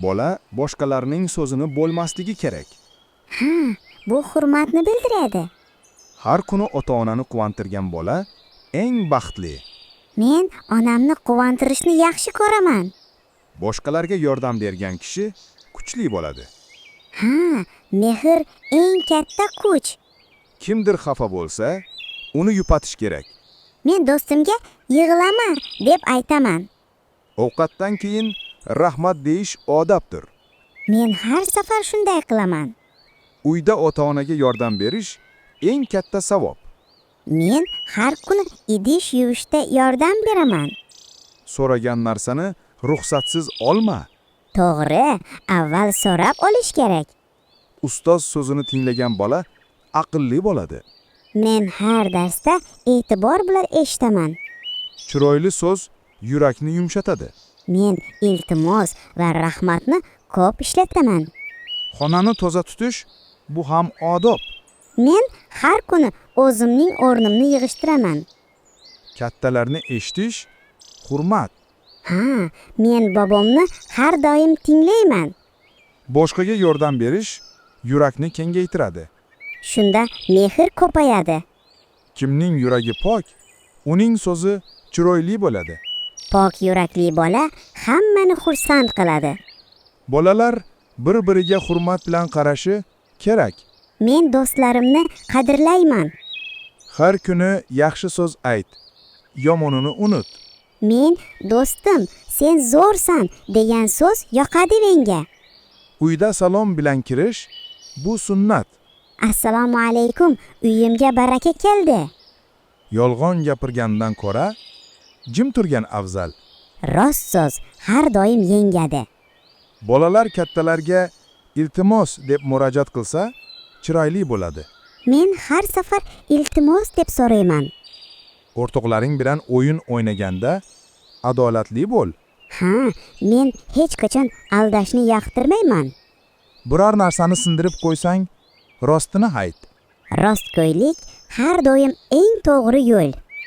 Bola boshqalarning so'zini bo'lmasligi kerak. Ha, bu hurmatni bildiradi. Har kuni ota-onani quvontirgan bola eng baxtli. Men onamni quvontirishni yaxshi ko'raman. Boshqalarga yordam bergan kishi kuchli bo'ladi. Ha, mehr eng katta kuch. Kimdir xafa bo'lsa, uni yupatish kerak. Men do'stimga yig'lama deb aytaman. Ovqatdan keyin rahmat deyish odobdir. Men har safar shunday qilaman. Uyda ota-onaga yordam berish eng katta savob. Men har kuni idish yuvishda yordam beraman. So'ragan narsani ruxsatsiz olma. To'g'ri, avval so'rab olish kerak. Ustoz so'zini tinglagan bola aqlli bo'ladi. Men har darsda e'tibor bilan eshitaman. Chiroyli so'z yurakni yumshatadi. Men iltimos va rahmatni ko'p ishlataman. Xonani toza tutish bu ham odob. Men har kuni o'zimning o'rnimni yig'ishtiraman. Kattalarni eshitish hurmat. Ha, men bobomni har doim tinglayman. Boshqaga yordam berish yurakni kengaytiradi. Shunda mehr ko'payadi. Kimning yuragi pok, uning so'zi chiroyli bo'ladi. Pok yurakli bola hammani xursand qiladi. Bolalar bir-biriga hurmat bilan qarashi kerak. Men do'stlarimni qadrlayman. Har kuni yaxshi so'z ayt, yomonini unut. Men do'stim, sen zo'rsan degan so'z yoqadi menga. Uyda salom bilan kirish bu sunnat. Assalomu alaykum, uyimga baraka keldi. Yolg'on gapirgandan ko'ra jim turgan afzal. Rost so'z har doim yengadi. Bolalar kattalarga iltimos deb murojaat qilsa, chiroyli bo'ladi. Men har safar iltimos deb so'rayman. O'rtoqlaring bilan o'yin o'ynaganda adolatli bo'l. Ha, men hech qachon aldashni yoqtirmayman. Biror narsani sindirib qo'ysang, rostini ayt. Rostgo'ylik har doim eng to'g'ri yo'l.